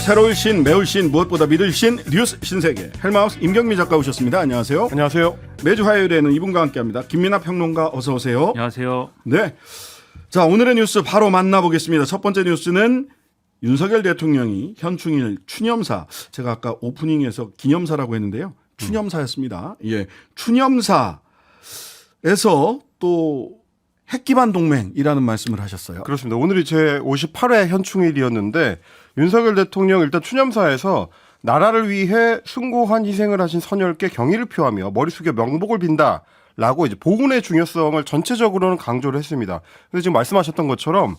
새로울 신, 매울 신, 무엇보다 믿을 신, 뉴스 신세계 헬마우스 임경미 작가 오셨습니다. 안녕하세요. 안녕하세요. 매주 화요일에는 이분과 함께합니다. 김민하 평론가 어서 오세요. 안녕하세요. 네, 자 오늘의 뉴스 바로 만나보겠습니다. 첫 번째 뉴스는 윤석열 대통령이 현충일 추념사, 제가 아까 오프닝에서 기념사라고 했는데요. 추념사였습니다. 예, 추념사에서 또 핵기반 동맹이라는 말씀을 하셨어요. 그렇습니다. 오늘이 제 58회 현충일이었는데 윤석열 대통령 일단 추념사에서 나라를 위해 숭고한 희생을 하신 선열께 경의를 표하며 머리 숙여 명복을 빈다라고 이제 보훈의 중요성을 전체적으로는 강조를 했습니다. 그래서 지금 말씀하셨던 것처럼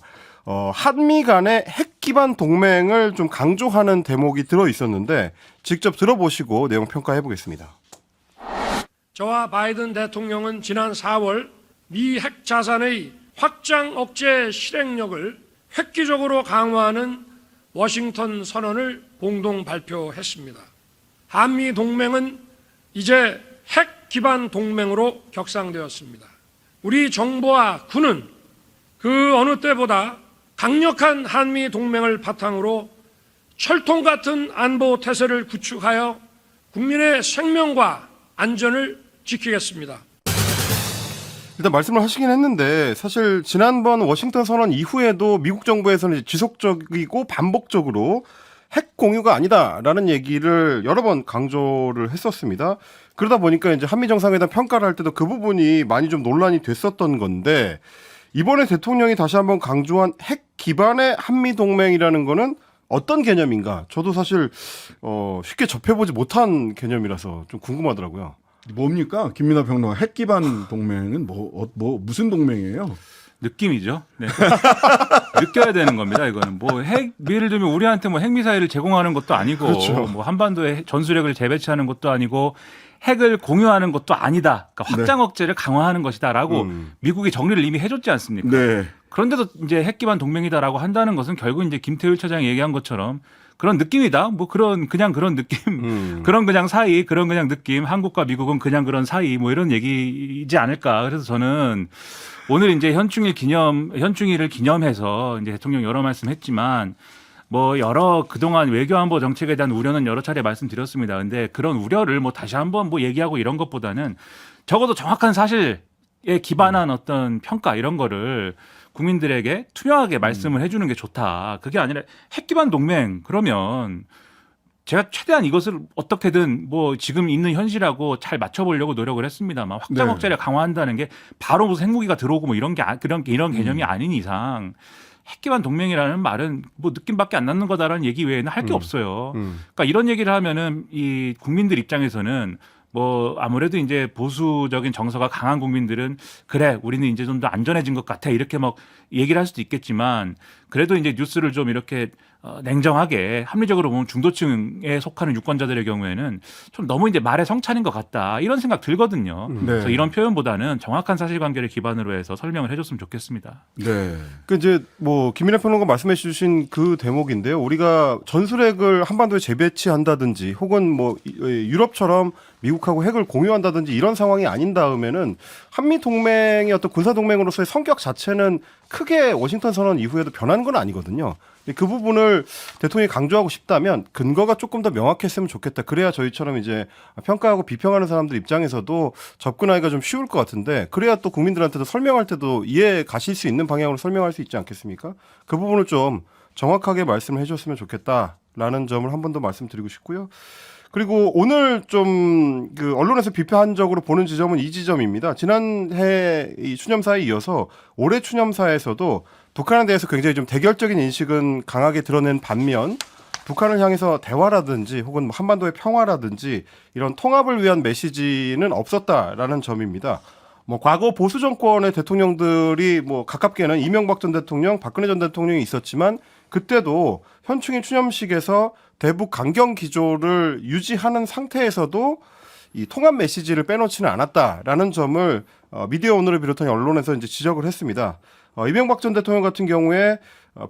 한미 간의 핵 기반 동맹을 좀 강조하는 대목이 들어 있었는데 직접 들어보시고 내용 평가해 보겠습니다. 저와 바이든 대통령은 지난 4월 미 핵 자산의 확장 억제 실행력을 획기적으로 강화하는 워싱턴 선언을 공동 발표했습니다. 한미 동맹은 이제 핵 기반 동맹으로 격상되었습니다. 우리 정부와 군은 그 어느 때보다 강력한 한미 동맹을 바탕으로 철통 같은 안보 태세를 구축하여 국민의 생명과 안전을 지키겠습니다. 일단 말씀을 하시긴 했는데 사실 지난번 워싱턴 선언 이후에도 미국 정부에서는 지속적이고 반복적으로 핵 공유가 아니다라는 얘기를 여러 번 강조를 했었습니다. 그러다 보니까 이제 한미 정상회담 평가를 할 때도 그 부분이 많이 좀 논란이 됐었던 건데 이번에 대통령이 다시 한번 강조한 핵 기반의 한미 동맹이라는 거는 어떤 개념인가? 저도 사실 쉽게 접해보지 못한 개념이라서 좀 궁금하더라고요. 뭡니까? 김민하 평론가 핵기반 동맹은 무슨 동맹이에요? 느낌이죠. 네. 느껴야 되는 겁니다. 이거는 뭐 예를 들면 우리한테 뭐 핵미사일을 제공하는 것도 아니고, 그렇죠. 뭐 한반도에 전술핵을 재배치하는 것도 아니고, 핵을 공유하는 것도 아니다. 그러니까 확장 억제를 강화하는 것이다라고 미국이 정리를 이미 해줬지 않습니까? 네. 그런데도 이제 핵 기반 동맹이다라고 한다는 것은 결국 이제 김태일 처장이 얘기한 것처럼 그런 느낌이다. 뭐 그런 느낌, 그냥 사이, 그냥 느낌. 한국과 미국은 그냥 그런 사이, 뭐 이런 얘기이지 않을까. 그래서 저는 오늘 이제 현충일을 기념해서 이제 대통령 여러 말씀했지만 뭐 그동안 외교안보 정책에 대한 우려는 여러 차례 말씀드렸습니다. 근데 그런 우려를 뭐 다시 한번 뭐 얘기하고 이런 것보다는 적어도 정확한 사실에 기반한 어떤 평가 이런 거를 국민들에게 투명하게 말씀을 해주는 게 좋다. 그게 아니라 핵 기반 동맹 그러면 제가 최대한 이것을 어떻게든 뭐 지금 있는 현실하고 잘 맞춰보려고 노력을 했습니다만 확장 네. 억제를 강화한다는 게 바로 무슨 핵무기가 들어오고 뭐 이런 개념이 아닌 이상 핵 기반 동맹이라는 말은 뭐 느낌밖에 안 나는 거다라는 얘기 외에는 할 게 없어요. 그러니까 이런 얘기를 하면은 이 국민들 입장에서는 뭐 아무래도 이제 보수적인 정서가 강한 국민들은 그래 우리는 이제 좀 더 안전해진 것 같아 이렇게 막 얘기를 할 수도 있겠지만 그래도 이제 뉴스를 좀 이렇게 냉정하게 합리적으로 보면 중도층에 속하는 유권자들의 경우에는 좀 너무 이제 말의 성찬인 것 같다 이런 생각 들거든요. 네. 그래서 이런 표현보다는 정확한 사실관계를 기반으로 해서 설명을 해줬으면 좋겠습니다. 네. 그 이제 뭐 김민하 평론가 말씀해주신 그 대목인데요. 우리가 전술핵을 한반도에 재배치한다든지 혹은 뭐 유럽처럼 미국하고 핵을 공유한다든지 이런 상황이 아닌 다음에는 한미 동맹의 어떤 군사 동맹으로서의 성격 자체는 크게 워싱턴 선언 이후에도 변한 건 아니거든요. 그 부분을 대통령이 강조하고 싶다면 근거가 조금 더 명확했으면 좋겠다. 그래야 저희처럼 이제 평가하고 비평하는 사람들 입장에서도 접근하기가 좀 쉬울 것 같은데 그래야 또 국민들한테도 설명할 때도 이해 가실 수 있는 방향으로 설명할 수 있지 않겠습니까? 그 부분을 좀 정확하게 말씀을 해줬으면 좋겠다라는 점을 한 번 더 말씀드리고 싶고요. 그리고 오늘 좀 그 언론에서 비판적으로 보는 지점은 이 지점입니다. 지난해 이 추념사에 이어서 올해 추념사에서도 북한에 대해서 굉장히 좀 대결적인 인식은 강하게 드러낸 반면 북한을 향해서 대화라든지 혹은 뭐 한반도의 평화라든지 이런 통합을 위한 메시지는 없었다라는 점입니다. 뭐 과거 보수 정권의 대통령들이 뭐 가깝게는 이명박 전 대통령, 박근혜 전 대통령이 있었지만 그때도 현충일 추념식에서 대북 강경 기조를 유지하는 상태에서도 이 통합 메시지를 빼놓지는 않았다라는 점을 미디어 오늘을 비롯한 언론에서 이제 지적을 했습니다. 이명박 전 대통령 같은 경우에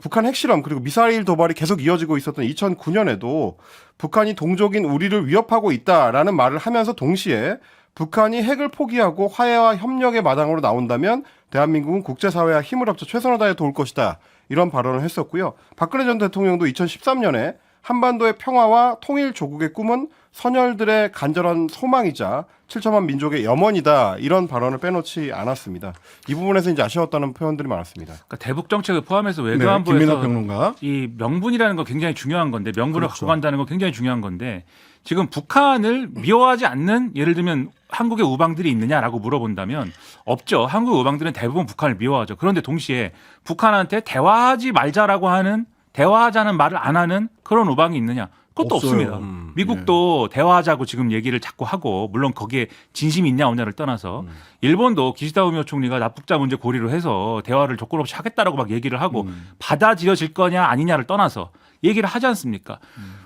북한 핵실험 그리고 미사일 도발이 계속 이어지고 있었던 2009년에도 북한이 동족인 우리를 위협하고 있다라는 말을 하면서 동시에 북한이 핵을 포기하고 화해와 협력의 마당으로 나온다면 대한민국은 국제사회와 힘을 합쳐 최선을 다해 도울 것이다. 이런 발언을 했었고요. 박근혜 전 대통령도 2013년에 한반도의 평화와 통일 조국의 꿈은 선열들의 간절한 소망이자 칠천만 민족의 염원이다. 이런 발언을 빼놓지 않았습니다. 이 부분에서 이제 아쉬웠다는 표현들이 많았습니다. 그러니까 대북 정책을 포함해서 네, 외교안보에서 김민하 평론가. 이 명분이라는 거 굉장히 중요한 건데 명분을 그렇죠. 갖고 간다는 거 굉장히 중요한 건데 지금 북한을 미워하지 않는 예를 들면 한국의 우방들이 있느냐라고 물어본다면 없죠. 한국 우방들은 대부분 북한을 미워하죠. 그런데 동시에 북한한테 대화하지 말자라고 하는 대화하자는 말을 안 하는 그런 우방이 있느냐? 그것도 없어요. 없습니다. 미국도 대화하자고 지금 얘기를 자꾸 하고 물론 거기에 진심이 있냐 없냐를 떠나서 일본도 기시다 우미오 총리가 납북자 문제 고리로 해서 대화를 조건 없이 하겠다라고 막 얘기를 하고 받아들여질 거냐 아니냐를 떠나서 얘기를 하지 않습니까?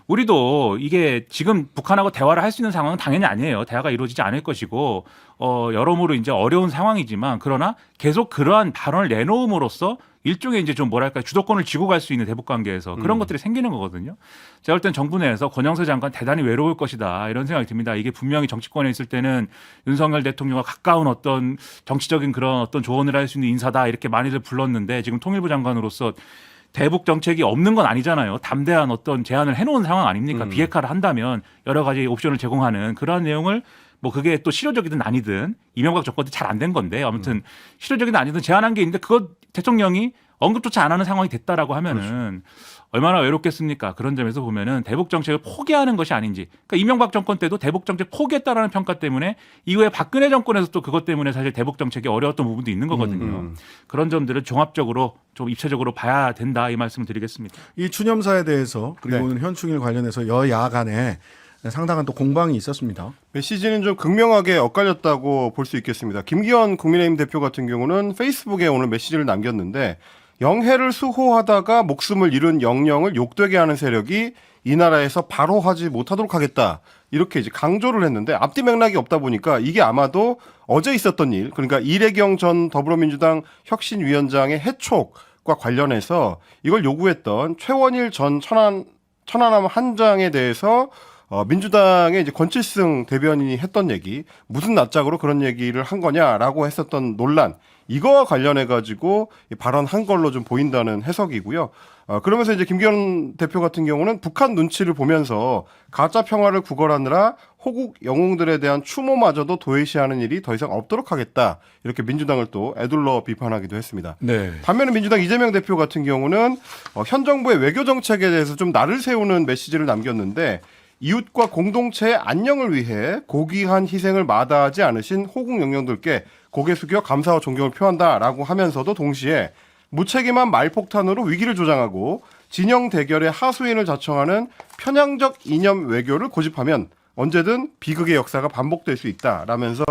우리도 이게 지금 북한하고 대화를 할 수 있는 상황은 당연히 아니에요. 대화가 이루어지지 않을 것이고 여러모로 이제 어려운 상황이지만 그러나 계속 그러한 발언을 내놓음으로써 일종의 이제 좀 뭐랄까 주도권을 쥐고 갈 수 있는 대북 관계에서 그런 것들이 생기는 거거든요. 제가 볼 땐 정부 내에서 권영세 장관 대단히 외로울 것이다 이런 생각이 듭니다. 이게 분명히 정치권에 있을 때는 윤석열 대통령과 가까운 어떤 정치적인 그런 어떤 조언을 할 수 있는 인사다 이렇게 많이들 불렀는데 지금 통일부 장관으로서 대북 정책이 없는 건 아니잖아요. 담대한 어떤 제안을 해놓은 상황 아닙니까? 비핵화를 한다면 여러 가지 옵션을 제공하는 그러한 내용을 뭐 그게 또 실효적이든 아니든 이명박 정권 때 잘 안 된 건데 아무튼 실효적이든 아니든 제안한 게 있는데 그거 대통령이 언급조차 안 하는 상황이 됐다라고 하면은 얼마나 외롭겠습니까? 그런 점에서 보면은 대북 정책을 포기하는 것이 아닌지. 그러니까 이명박 정권 때도 대북 정책 포기했다라는 평가 때문에 이후에 박근혜 정권에서 또 그것 때문에 사실 대북 정책이 어려웠던 부분도 있는 거거든요. 그런 점들을 종합적으로 좀 입체적으로 봐야 된다 이 말씀을 드리겠습니다. 이 추념사에 대해서 그리고 현충일 관련해서 여야 간에 상당한 또 공방이 있었습니다. 메시지는 좀 극명하게 엇갈렸다고 볼 수 있겠습니다. 김기현 국민의힘 대표 같은 경우는 페이스북에 오늘 메시지를 남겼는데 영해를 수호하다가 목숨을 잃은 영령을 욕되게 하는 세력이 이 나라에서 바로 하지 못하도록 하겠다. 이렇게 이제 강조를 했는데 앞뒤 맥락이 없다 보니까 이게 아마도 어제 있었던 일, 그러니까 이래경 전 더불어민주당 혁신위원장의 해촉과 관련해서 이걸 요구했던 최원일 전 천안함 한장에 대해서 민주당의 이제 권칠승 대변인이 했던 얘기, 무슨 낯짝으로 그런 얘기를 한 거냐라고 했었던 논란, 이거와 관련해 가지고 발언한 걸로 좀 보인다는 해석이고요. 그러면서 이제 김기현 대표 같은 경우는 북한 눈치를 보면서 가짜 평화를 구걸하느라 호국 영웅들에 대한 추모마저도 도외시하는 일이 더 이상 없도록 하겠다. 이렇게 민주당을 또 애둘러 비판하기도 했습니다. 네. 반면에 민주당 이재명 대표 같은 경우는 현 정부의 외교 정책에 대해서 좀 날을 세우는 메시지를 남겼는데 이웃과 공동체의 안녕을 위해 고귀한 희생을 마다하지 않으신 호국 영령들께 고개 숙여 감사와 존경을 표한다라고 하면서도 동시에 무책임한 말폭탄으로 위기를 조장하고 진영 대결의 하수인을 자청하는 편향적 이념 외교를 고집하면 언제든 비극의 역사가 반복될 수 있다라면서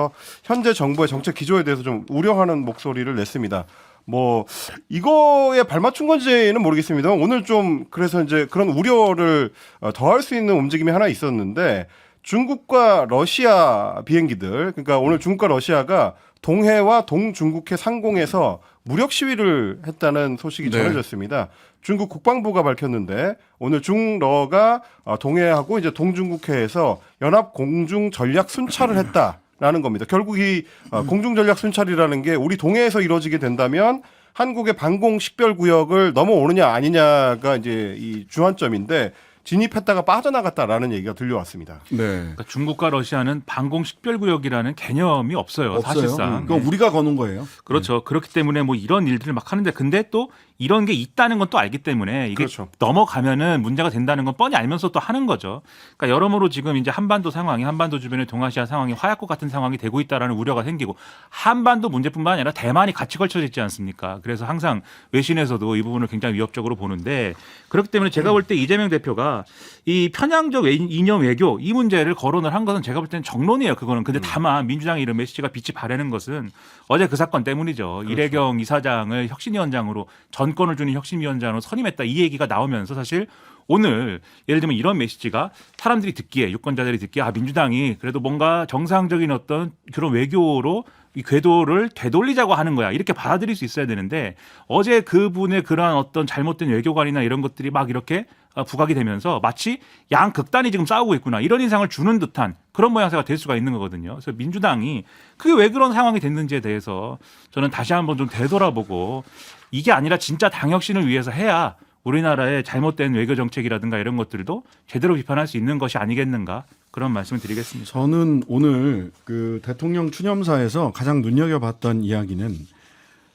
현재 정부의 정책 기조에 대해서 좀 우려하는 목소리를 냈습니다. 뭐 이거에 발맞춘 건지는 모르겠습니다. 오늘 좀 그래서 이제 그런 우려를 더할 수 있는 움직임이 하나 있었는데 중국과 러시아 비행기들, 그러니까 오늘 중국과 러시아가 동해와 동중국해 상공에서 무력 시위를 했다는 소식이 네. 전해졌습니다. 중국 국방부가 밝혔는데 오늘 중러가 동해하고 이제 동중국해에서 연합 공중 전략 순찰을 했다라는 겁니다. 결국 이 공중 전략 순찰이라는 게 우리 동해에서 이루어지게 된다면 한국의 방공 식별 구역을 넘어오느냐 아니냐가 이제 이 주안점인데 진입했다가 빠져나갔다라는 얘기가 들려왔습니다. 네. 그러니까 중국과 러시아는 방공 식별구역이라는 개념이 없어요. 사실상. 그건 우리가 거는 거예요. 그렇죠. 그렇기 때문에 뭐 이런 일들을 막 하는데 근데 또 이런 게 있다는 건 또 알기 때문에 이게 그렇죠. 넘어가면은 문제가 된다는 건 뻔히 알면서 또 하는 거죠. 그러니까 여러모로 지금 이제 한반도 상황이 한반도 주변의 동아시아 상황이 화약고 같은 상황이 되고 있다라는 우려가 생기고 한반도 문제뿐만 아니라 대만이 같이 걸쳐져 있지 않습니까? 그래서 항상 외신에서도 이 부분을 굉장히 위협적으로 보는데 그렇기 때문에 제가 볼 때 이재명 대표가 이 편향적 이념 외교 이 문제를 거론을 한 것은 제가 볼 때는 정론이에요. 그거는. 근데 다만 민주당의 이런 메시지가 빛이 바라는 것은 어제 그 사건 때문이죠. 그렇죠. 이래경 이사장을 혁신위원장으로 전권을 주는 혁신위원장으로 선임했다 이 얘기가 나오면서 사실 오늘 예를 들면 이런 메시지가 사람들이 듣기에 유권자들이 듣기에 민주당이 그래도 뭔가 정상적인 어떤 그런 외교로 이 궤도를 되돌리자고 하는 거야 이렇게 받아들일 수 있어야 되는데 어제 그분의 그러한 어떤 잘못된 외교관이나 이런 것들이 막 이렇게 부각이 되면서 마치 양극단이 지금 싸우고 있구나 이런 인상을 주는 듯한 그런 모양새가 될 수가 있는 거거든요. 그래서 민주당이 그게 왜 그런 상황이 됐는지에 대해서 저는 다시 한번 좀 되돌아보고 이게 아니라 진짜 당혁신을 위해서 해야 우리나라의 잘못된 외교 정책이라든가 이런 것들도 제대로 비판할 수 있는 것이 아니겠는가 그런 말씀을 드리겠습니다. 저는 오늘 그 대통령 추념사에서 가장 눈여겨봤던 이야기는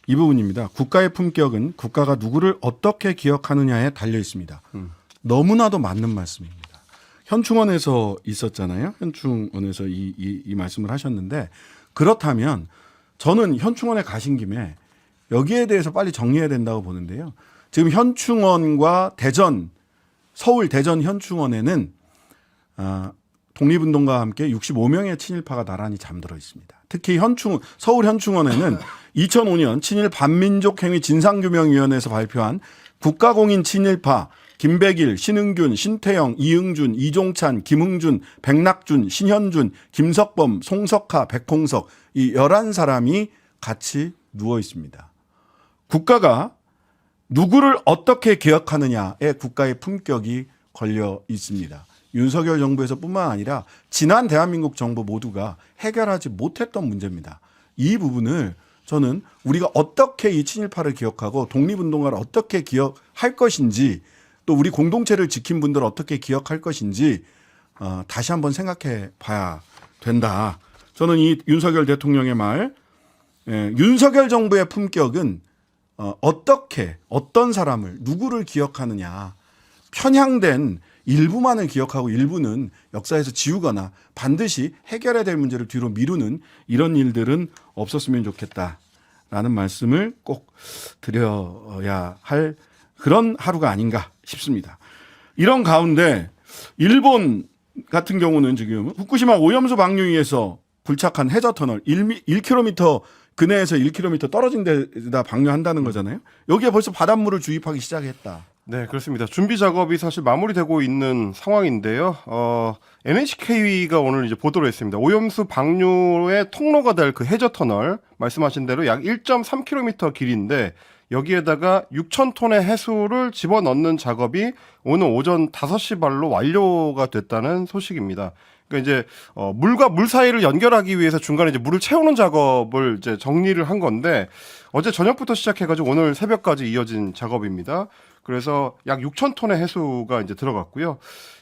이 부분입니다. 국가의 품격은 국가가 누구를 어떻게 기억하느냐에 달려 있습니다. 너무나도 맞는 말씀입니다. 현충원에서 있었잖아요. 현충원에서 이 말씀을 하셨는데 그렇다면 저는 현충원에 가신 김에 여기에 대해서 빨리 정리해야 된다고 보는데요. 지금 현충원과 서울 대전 현충원에는 독립운동가와 함께 65명의 친일파가 나란히 잠들어 있습니다. 특히 서울 현충원에는 2005년 친일 반민족행위 진상규명위원회에서 발표한 국가공인 친일파 김백일, 신흥균, 신태영, 이응준, 이종찬, 김흥준, 백낙준, 신현준, 김석범, 송석하, 백홍석 이 11사람이 같이 누워 있습니다. 국가가 누구를 어떻게 기억하느냐에 국가의 품격이 걸려 있습니다. 윤석열 정부에서 뿐만 아니라 지난 대한민국 정부 모두가 해결하지 못했던 문제입니다. 이 부분을 저는 우리가 어떻게 이 친일파를 기억하고 독립운동가를 어떻게 기억할 것인지 또 우리 공동체를 지킨 분들을 어떻게 기억할 것인지 다시 한번 생각해 봐야 된다. 저는 이 윤석열 대통령의 말, 윤석열 정부의 품격은 어떤 사람을 누구를 기억하느냐. 편향된 일부만을 기억하고 일부는 역사에서 지우거나 반드시 해결해야 될 문제를 뒤로 미루는 이런 일들은 없었으면 좋겠다라는 말씀을 꼭 드려야 할 그런 하루가 아닌가 싶습니다. 이런 가운데 일본 같은 경우는 지금 후쿠시마 오염수 방류위에서 굴착한 해저터널 1km 근해에서 1km 떨어진 데다 방류한다는 거잖아요. 여기에 벌써 바닷물을 주입하기 시작했다. 네, 그렇습니다. 준비 작업이 사실 마무리되고 있는 상황인데요. NHK가 오늘 이제 보도를 했습니다. 오염수 방류의 통로가 될 그 해저 터널 말씀하신 대로 약 1.3km 길인데 여기에다가 6,000톤의 해수를 집어넣는 작업이 오늘 오전 5시 발로 완료가 됐다는 소식입니다. 그러니까 이제 물과 물 사이를 연결하기 위해서 중간에 이제 물을 채우는 작업을 이제 정리를 한 건데 어제 저녁부터 시작해가지고 오늘 새벽까지 이어진 작업입니다. 그래서 약 6,000톤의 해수가 이제 들어갔고요.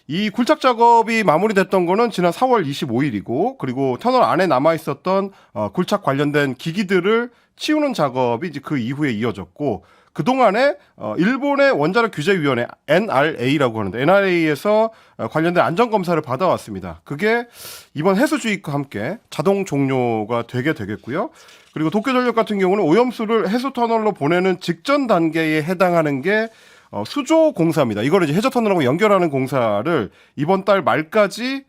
이 굴착 작업이 마무리됐던 거는 지난 4월 25일이고 그리고 터널 안에 남아 있었던 굴착 관련된 기기들을 치우는 작업이 이제 그 이후에 이어졌고 그 동안에 일본의 원자력 규제위원회 NRA라고 하는데 NRA에서 관련된 안전 검사를 받아왔습니다. 그게 이번 해수 주입과 함께 자동 종료가 되게 되겠고요. 그리고 도쿄전력 같은 경우는 오염수를 해수 터널로 보내는 직전 단계에 해당하는 게 수조 공사입니다. 이거를 이제 해저 터널하고 연결하는 공사를 이번 달 말까지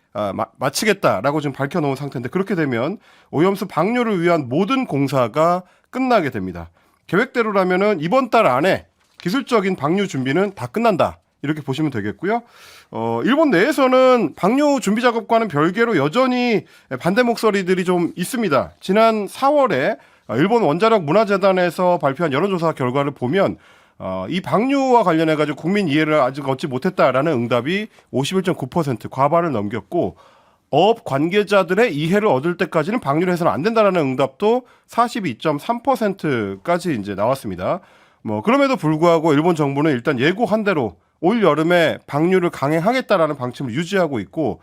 마치겠다라고 지금 밝혀놓은 상태인데 그렇게 되면 오염수 방류를 위한 모든 공사가 끝나게 됩니다. 계획대로라면은 이번 달 안에 기술적인 방류 준비는 다 끝난다. 이렇게 보시면 되겠고요. 일본 내에서는 방류 준비 작업과는 별개로 여전히 반대 목소리들이 좀 있습니다. 지난 4월에 일본 원자력 문화재단에서 발표한 여론조사 결과를 보면 이 방류와 관련해가지고 국민 이해를 아직 얻지 못했다라는 응답이 51.9% 과반을 넘겼고 업 관계자들의 이해를 얻을 때까지는 방류를 해서는 안 된다라는 응답도 42.3%까지 이제 나왔습니다. 그럼에도 불구하고 일본 정부는 일단 예고한 대로 올 여름에 방류를 강행하겠다라는 방침을 유지하고 있고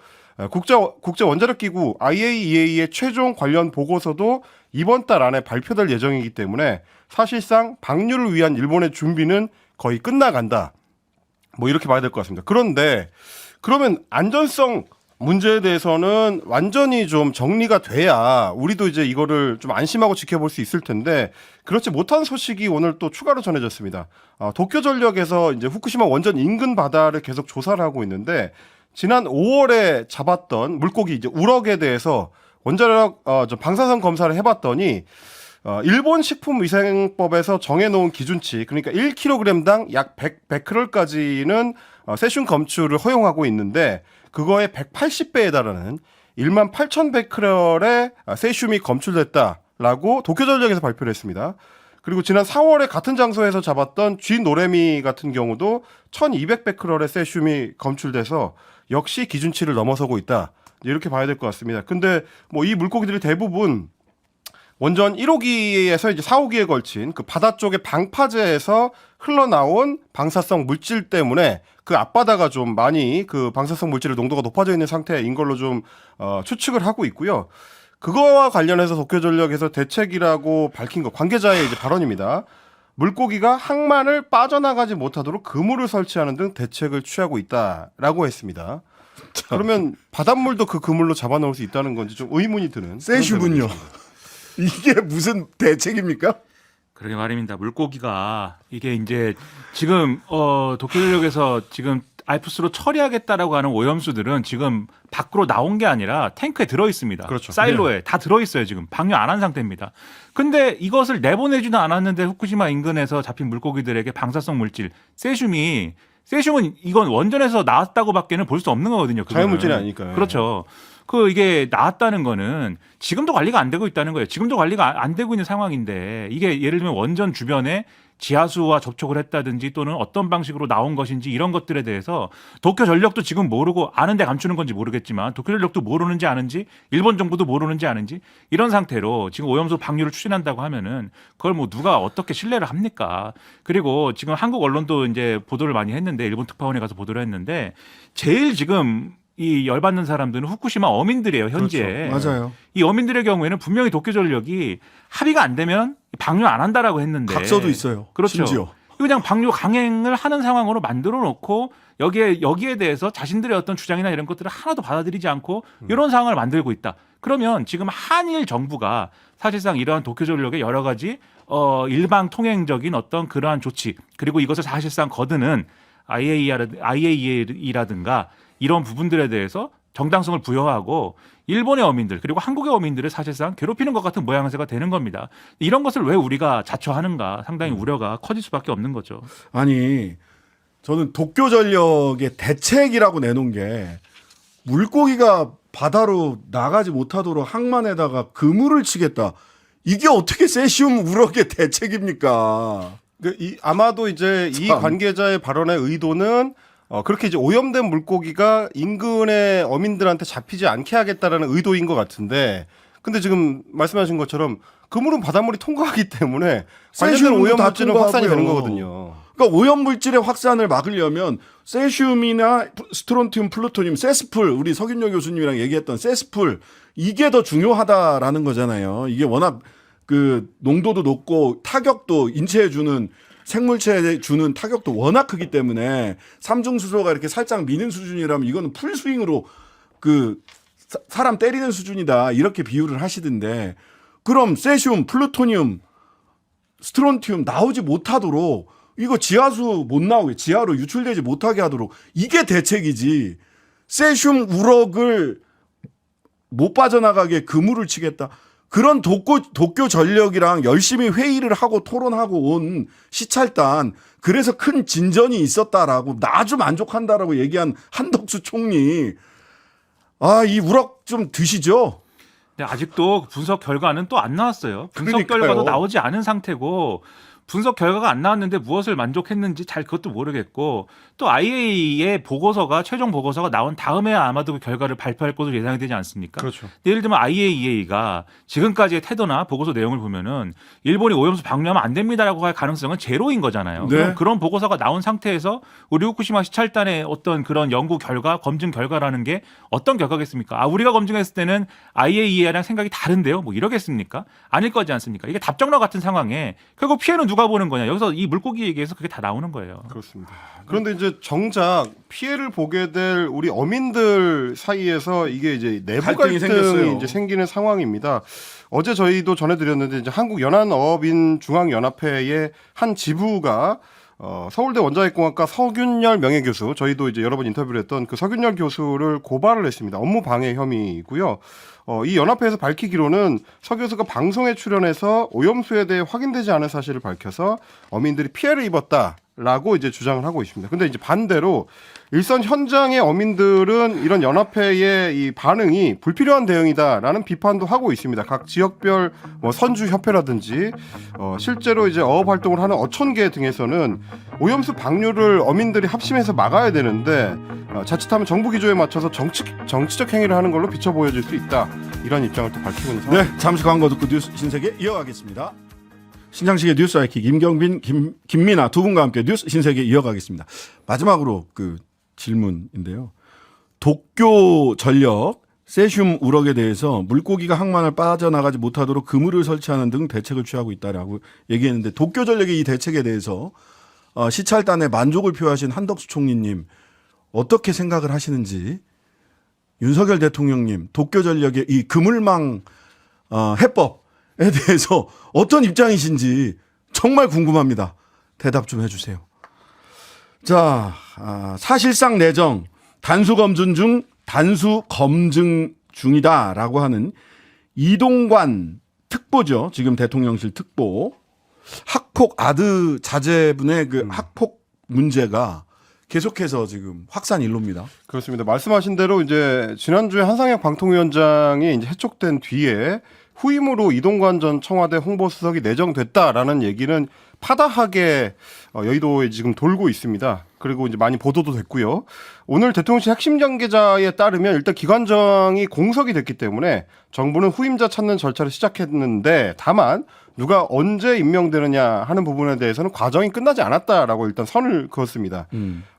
국제 원자력 기구 IAEA의 최종 관련 보고서도 이번 달 안에 발표될 예정이기 때문에 사실상 방류를 위한 일본의 준비는 거의 끝나간다. 이렇게 봐야 될 것 같습니다. 그런데 그러면 안전성 문제에 대해서는 완전히 좀 정리가 돼야 우리도 이제 이거를 좀 안심하고 지켜볼 수 있을 텐데 그렇지 못한 소식이 오늘 또 추가로 전해졌습니다. 도쿄전력에서 이제 후쿠시마 원전 인근 바다를 계속 조사를 하고 있는데 지난 5월에 잡았던 물고기 이제 우럭에 대해서 원자력 방사선 검사를 해봤더니 일본 식품위생법에서 정해놓은 기준치 그러니까 1kg당 약 100베크럴까지는 세슘 검출을 허용하고 있는데 그거의 180배에 달하는 18,000베크럴의 세슘이 검출됐다라고 도쿄전력에서 발표를 했습니다. 그리고 지난 4월에 같은 장소에서 잡았던 쥐노래미 같은 경우도 1,200베크럴의 세슘이 검출돼서 역시 기준치를 넘어서고 있다. 이렇게 봐야 될 것 같습니다. 근데 이 물고기들이 대부분 원전 1호기에서 이제 4호기에 걸친 그 바다 쪽의 방파제에서 흘러나온 방사성 물질 때문에 그 앞바다가 좀 많이 그 방사성 물질의 농도가 높아져 있는 상태인 걸로 좀 추측을 하고 있고요. 그거와 관련해서 도쿄전력에서 대책이라고 밝힌 거 관계자의 이제 발언입니다. 물고기가 항만을 빠져나가지 못하도록 그물을 설치하는 등 대책을 취하고 있다라고 했습니다. 그러면 바닷물도 그 그물로 잡아놓을 수 있다는 건지 좀 의문이 드는. 세슈군요. 이게 무슨 대책입니까? 그러게 말입니다. 물고기가 이게 이제 지금 도쿄전력에서 지금 알프스로 처리하겠다라고 하는 오염수들은 지금 밖으로 나온 게 아니라 탱크에 들어 있습니다. 그렇죠. 사일로에 다 들어 있어요. 지금 방류 안 한 상태입니다. 근데 이것을 내보내지도 않았는데 후쿠시마 인근에서 잡힌 물고기들에게 방사성 물질 세슘은 이건 원전에서 나왔다고밖에는 볼 수 없는 거거든요. 그거는. 자연물질이 아니니까요. 그렇죠. 이게 나왔다는 거는 지금도 관리가 안 되고 있다는 거예요. 지금도 관리가 안 되고 있는 상황인데 이게 예를 들면 원전 주변에 지하수와 접촉을 했다든지 또는 어떤 방식으로 나온 것인지 이런 것들에 대해서 도쿄전력도 지금 모르고 아는데 감추는 건지 모르겠지만 도쿄전력도 모르는지 아는지 일본 정부도 모르는지 아는지 이런 상태로 지금 오염수 방류를 추진한다고 하면은 그걸 뭐 누가 어떻게 신뢰를 합니까? 그리고 지금 한국 언론도 이제 보도를 많이 했는데 일본 특파원에 가서 보도를 했는데 제일 지금 이 열받는 사람들은 후쿠시마 어민들이에요, 현재. 그렇죠. 맞아요. 이 어민들의 경우에는 분명히 도쿄전력이 합의가 안 되면 방류 안 한다라고 했는데. 각서도 있어요. 그렇죠. 심지어. 그냥 방류 강행을 하는 상황으로 만들어 놓고 여기에 대해서 자신들의 어떤 주장이나 이런 것들을 하나도 받아들이지 않고 이런 상황을 만들고 있다. 그러면 지금 한일 정부가 사실상 이러한 도쿄전력의 여러 가지 일방 통행적인 어떤 그러한 조치 그리고 이것을 사실상 거드는 IAEA라든가 이런 부분들에 대해서 정당성을 부여하고 일본의 어민들 그리고 한국의 어민들을 사실상 괴롭히는 것 같은 모양새가 되는 겁니다. 이런 것을 왜 우리가 자처하는가 상당히 우려가 커질 수밖에 없는 거죠. 아니 저는 도쿄전력의 대책이라고 내놓은 게 물고기가 바다로 나가지 못하도록 항만에다가 그물을 치겠다. 이게 어떻게 세슘 우럭의 대책입니까? 아마도 이제 이 참. 관계자의 발언의 의도는 그렇게 이제 오염된 물고기가 인근의 어민들한테 잡히지 않게 하겠다라는 의도인 것 같은데, 근데 지금 말씀하신 것처럼 그물은 바닷물이 통과하기 때문에 관련된 세슘도 오염 다 물질은 확산이 되는 통과하고요. 거거든요. 그러니까 오염 물질의 확산을 막으려면 세슘이나 스트론튬, 플루토늄, 세스풀 우리 석윤여 교수님이랑 얘기했던 세스풀 이게 더 중요하다라는 거잖아요. 이게 워낙 그 농도도 높고 타격도 인체에 주는 생물체에 주는 타격도 워낙 크기 때문에 삼중수소가 이렇게 살짝 미는 수준이라면 이거는 풀스윙으로 그 사람 때리는 수준이다 이렇게 비유를 하시던데 그럼 세슘, 플루토늄, 스트론튬 나오지 못하도록 이거 지하수 못 나오게 지하로 유출되지 못하게 하도록 이게 대책이지 세슘 우럭을 못 빠져나가게 그물을 치겠다. 그런 도쿄 전력이랑 열심히 회의를 하고 토론하고 온 시찰단 그래서 큰 진전이 있었다라고 아주 만족한다라고 얘기한 한덕수 총리 이 우럭 좀 드시죠. 근데 아직도 분석 결과는 또 안 나왔어요. 분석 그러니까요. 결과도 나오지 않은 상태고 분석 결과가 안 나왔는데 무엇을 만족했는지 잘 그것도 모르겠고 또 IAEA의 보고서가 최종 보고서가 나온 다음에 아마도 그 결과를 발표할 것으로 예상이 되지 않습니까? 그렇죠. 예를 들면 IAEA가 지금까지의 태도나 보고서 내용을 보면은 일본이 오염수 방류하면 안 됩니다라고 할 가능성은 제로인 거잖아요. 네. 그런 보고서가 나온 상태에서 우리 후쿠시마 시찰단의 어떤 그런 연구 결과, 검증 결과라는 게 어떤 결과겠습니까? 우리가 검증했을 때는 IAEA랑 생각이 다른데요. 뭐 이러겠습니까? 아닐 거지 않습니까? 이게 답정너 같은 상황에 결국 피해는 누가 보는 거냐? 여기서 이 물고기 얘기에서 그게 다 나오는 거예요. 그렇습니다. 그런데 이제 정작 피해를 보게 될 우리 어민들 사이에서 이게 이제 내부 갈등이 생겼어요. 갈등이 이제 생기는 상황입니다. 어제 저희도 전해드렸는데 이제 한국연안어업인 중앙연합회의 한 지부가 서울대 원자핵공학과 서균열 명예교수, 저희도 이제 여러 번 인터뷰를 했던 그 서균열 교수를 고발을 했습니다. 업무 방해 혐의고요. 이 연합회에서 밝히기로는 서 교수가 방송에 출연해서 오염수에 대해 확인되지 않은 사실을 밝혀서 어민들이 피해를 입었다라고 이제 주장을 하고 있습니다. 근데 이제 반대로 일선 현장의 어민들은 이런 연합회의 이 반응이 불필요한 대응이다라는 비판도 하고 있습니다. 각 지역별 뭐 선주 협회라든지 실제로 이제 어업 활동을 하는 어촌계 등에서는 오염수 방류를 어민들이 합심해서 막아야 되는데 자칫하면 정부 기조에 맞춰서 정치적 행위를 하는 걸로 비춰 보여질 수 있다. 이런 입장을 또 밝히고 있는 상황입니다. 네, 잠시 광고 듣고 뉴스 신세계 이어가겠습니다. 신장식의 뉴스 아이킥 김경빈, 김민아 두 분과 함께 뉴스 신세계 이어가겠습니다. 마지막으로 그 질문인데요. 도쿄 전력 세슘 우럭에 대해서 물고기가 항만을 빠져나가지 못하도록 그물을 설치하는 등 대책을 취하고 있다라고 얘기했는데 도쿄 전력의 이 대책에 대해서 시찰단에 만족을 표하신 한덕수 총리님 어떻게 생각을 하시는지 윤석열 대통령님 도쿄 전력의 이 그물망 해법에 대해서 어떤 입장이신지 정말 궁금합니다. 대답 좀 해주세요. 자, 사실상 내정 단수 검증 중이다라고 하는 이동관 특보죠. 지금 대통령실 특보. 학폭 아드 자제분의 그 학폭 문제가 계속해서 지금 확산 일로입니다. 그렇습니다. 말씀하신 대로 이제 지난주에 한상혁 방통위원장이 이제 해촉된 뒤에 후임으로 이동관 전 청와대 홍보수석이 내정됐다라는 얘기는 파다하게 여의도에 지금 돌고 있습니다. 그리고 이제 많이 보도도 됐고요. 오늘 대통령실 핵심 관계자에 따르면 일단 기관장이 공석이 됐기 때문에 정부는 후임자 찾는 절차를 시작했는데 다만 누가 언제 임명되느냐 하는 부분에 대해서는 과정이 끝나지 않았다라고 일단 선을 그었습니다.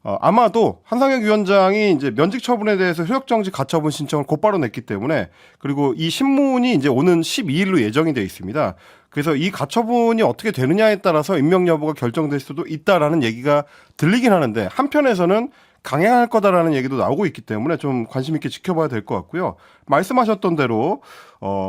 아마도 한상혁 위원장이 이제 면직 처분에 대해서 효력정지 가처분 신청을 곧바로 냈기 때문에 그리고 이 신문이 이제 오는 12일로 예정이 되어 있습니다. 그래서 이 가처분이 어떻게 되느냐에 따라서 임명 여부가 결정될 수도 있다라는 얘기가 들리긴 하는데 한편에서는 강행할 거다라는 얘기도 나오고 있기 때문에 좀 관심 있게 지켜봐야 될 것 같고요. 말씀하셨던 대로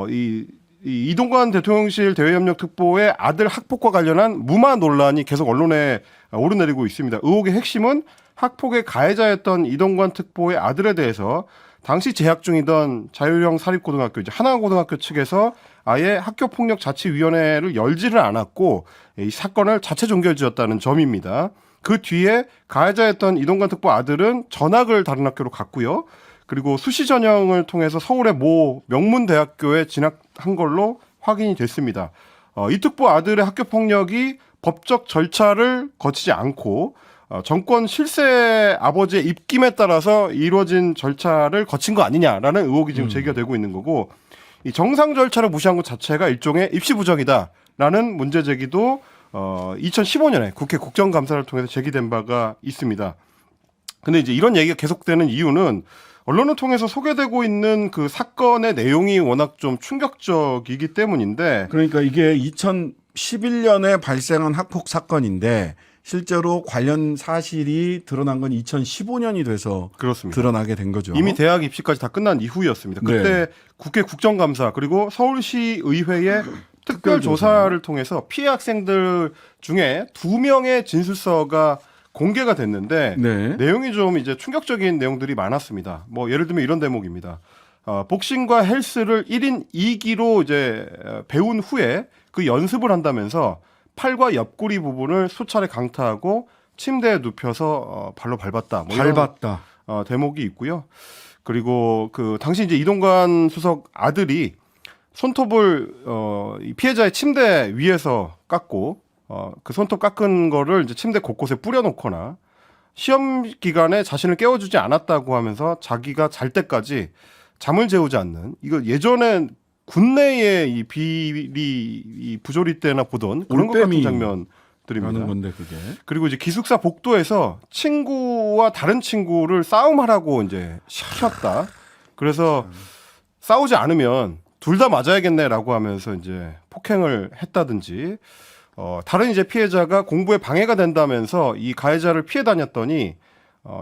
이 이동관 대통령실 대외협력특보의 아들 학폭과 관련한 무마 논란이 계속 언론에 오르내리고 있습니다. 의혹의 핵심은 학폭의 가해자였던 이동관 특보의 아들에 대해서 당시 재학 중이던 자율형 사립고등학교 이제 하나고등학교 측에서 아예 학교폭력자치위원회를 열지를 않았고 이 사건을 자체 종결지었다는 점입니다. 그 뒤에 가해자였던 이동관 특보 아들은 전학을 다른 학교로 갔고요. 그리고 수시 전형을 통해서 서울의 모 명문대학교에 진학한 걸로 확인이 됐습니다. 이 특보 아들의 학교 폭력이 법적 절차를 거치지 않고 정권 실세 아버지의 입김에 따라서 이루어진 절차를 거친 거 아니냐라는 의혹이 지금 제기가 되고 있는 거고 이 정상 절차를 무시한 것 자체가 일종의 입시 부정이다라는 문제 제기도 2015년에 국회 국정감사를 통해서 제기된 바가 있습니다. 근데 이제 이런 얘기가 계속되는 이유는 언론을 통해서 소개되고 있는 그 사건의 내용이 워낙 좀 충격적이기 때문인데 그러니까 이게 2011년에 발생한 학폭 사건인데 실제로 관련 사실이 드러난 건 2015년이 돼서 그렇습니다. 드러나게 된 거죠. 이미 대학 입시까지 다 끝난 이후였습니다. 그때 네. 국회 국정감사 그리고 서울시 의회의 특별 조사를 통해서 피해 학생들 중에 2명의 진술서가 공개가 됐는데 네. 내용이 좀 이제 충격적인 내용들이 많았습니다. 뭐 예를 들면 이런 대목입니다. 복싱과 헬스를 1인 2기로 이제 배운 후에 그 연습을 한다면서 팔과 옆구리 부분을 수차례 강타하고 침대에 눕혀서 발로 밟았다. 뭐 이런, 밟았다. 대목이 있고요. 그리고 그 당시 이제 이동관 수석 아들이 손톱을 이 피해자의 침대 위에서 깎고 그 손톱 깎은 거를 이제 침대 곳곳에 뿌려놓거나 시험 기간에 자신을 깨워주지 않았다고 하면서 자기가 잘 때까지 잠을 재우지 않는 이거 예전에 군내의 이 비리 이 부조리 때나 보던 그런 것 같은 올빼미 장면들입니다. 하는 건데 그게. 그리고 이제 기숙사 복도에서 친구와 다른 친구를 싸움하라고 이제 시켰다. 그래서 싸우지 않으면 둘 다 맞아야겠네라고 하면서 이제 폭행을 했다든지 다른 이제 피해자가 공부에 방해가 된다면서 이 가해자를 피해 다녔더니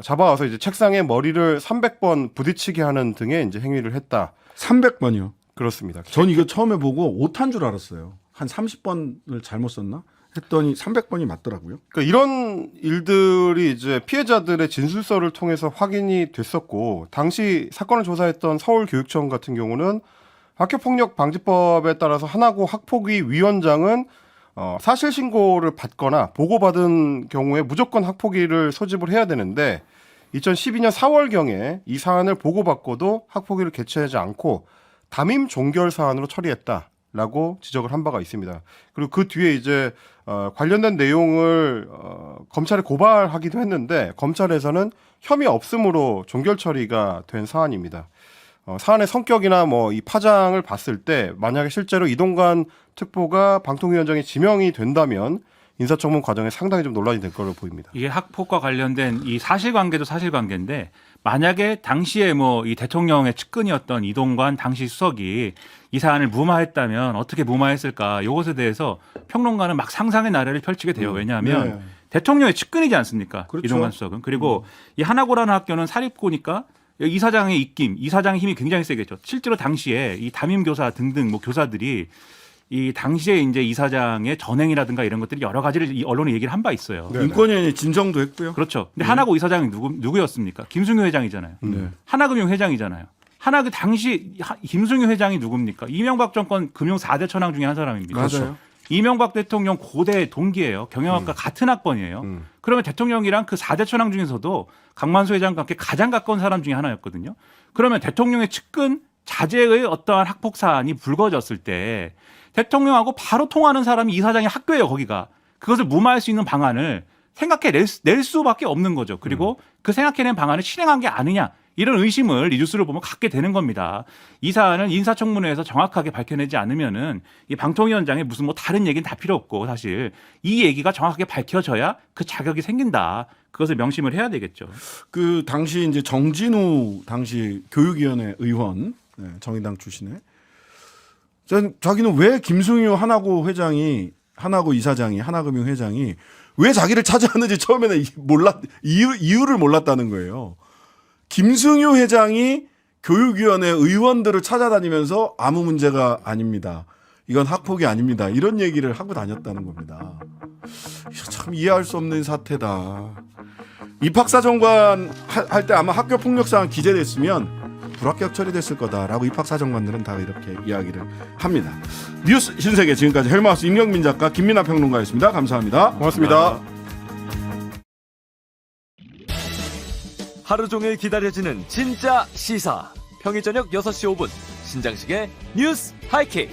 잡아와서 이제 책상에 머리를 300번 부딪히게 하는 등의 이제 행위를 했다. 300번이요. 그렇습니다. 전 이거 처음에 보고 오탄 줄 알았어요. 한 30번을 잘못 썼나? 했더니 300번이 맞더라고요. 그러니까 이런 일들이 이제 피해자들의 진술서를 통해서 확인이 됐었고 당시 사건을 조사했던 서울교육청 같은 경우는 학교폭력방지법에 따라서 하나고 학폭위 위원장은 사실 신고를 받거나 보고받은 경우에 무조건 학폭위를 소집을 해야 되는데 2012년 4월경에 이 사안을 보고받고도 학폭위를 개최하지 않고 담임 종결 사안으로 처리했다라고 지적을 한 바가 있습니다. 그리고 그 뒤에 이제 관련된 내용을 검찰에 고발하기도 했는데 검찰에서는 혐의 없음으로 종결 처리가 된 사안입니다. 사안의 성격이나 뭐 이 파장을 봤을 때 만약에 실제로 이동관 특보가 방통위원장에 지명이 된다면 인사청문 과정에 상당히 좀 논란이 될 걸로 보입니다. 이게 학폭과 관련된 이 사실관계도 사실관계인데 만약에 당시에 뭐 이 대통령의 측근이었던 이동관 당시 수석이 이 사안을 무마했다면 어떻게 무마했을까? 이것에 대해서 평론가는 막 상상의 나래를 펼치게 돼요. 왜냐하면 네. 대통령의 측근이지 않습니까? 그렇죠. 이동관 수석은. 그리고 이 하나고라는 학교는 사립고니까 이사장의 입김, 이사장의 힘이 굉장히 세겠죠. 실제로 당시에 이 담임교사 등등 뭐 교사들이 이 당시에 이제 이사장의 전행이라든가 이런 것들이 여러 가지를 이 언론에 얘기를 한 바 있어요. 네. 인권위원회 진정도 했고요. 그렇죠. 근데 하나고 이사장이 누구였습니까? 김승효 회장이잖아요. 네. 하나금융 회장이잖아요. 하나그 당시 김승효 회장이 누굽니까? 이명박 정권 금융 4대 천왕 중에 한 사람입니다. 맞아요. 이명박 대통령 고대 동기예요. 경영학과 같은 학번이에요. 그러면 대통령이랑 그 4대 천왕 중에서도 강만수 회장과 함께 가장 가까운 사람 중에 하나였거든요. 그러면 대통령의 측근 자제의 어떠한 학폭 사안이 불거졌을 때 대통령하고 바로 통하는 사람이 이사장의 학교예요, 거기가. 그것을 무마할 수 있는 방안을 낼 수밖에 없는 거죠. 그리고 그 생각해낸 방안을 실행한 게 아니냐. 이런 의심을 이 뉴스를 보면 갖게 되는 겁니다. 이 사안을 인사청문회에서 정확하게 밝혀내지 않으면은 이 방통위원장의 무슨 뭐 다른 얘기는 다 필요 없고 사실 이 얘기가 정확하게 밝혀져야 그 자격이 생긴다. 그것을 명심을 해야 되겠죠. 그 당시 이제 정진우 당시 교육위원회 의원, 네, 정의당 출신의 자기는 왜 김승효 하나고 회장이 하나고 이사장이 하나금융 회장이 왜 자기를 찾아왔는지 처음에는 이유를 몰랐다는 거예요. 김승효 회장이 교육위원회 의원들을 찾아다니면서 아무 문제가 아닙니다. 이건 학폭이 아닙니다. 이런 얘기를 하고 다녔다는 겁니다. 참 이해할 수 없는 사태다. 입학사정관 할 때 아마 학교 폭력 사안 기재됐으면 불합격 처리됐을 거다라고 입학사정관들은 다 이렇게 이야기를 합니다. 뉴스 신세계 지금까지 헬마우스 임경민 작가 김민하 평론가였습니다. 감사합니다. 고맙습니다. 하루 종일 기다려지는 진짜 시사. 평일 저녁 6시 5분 신장식의 뉴스 하이킥.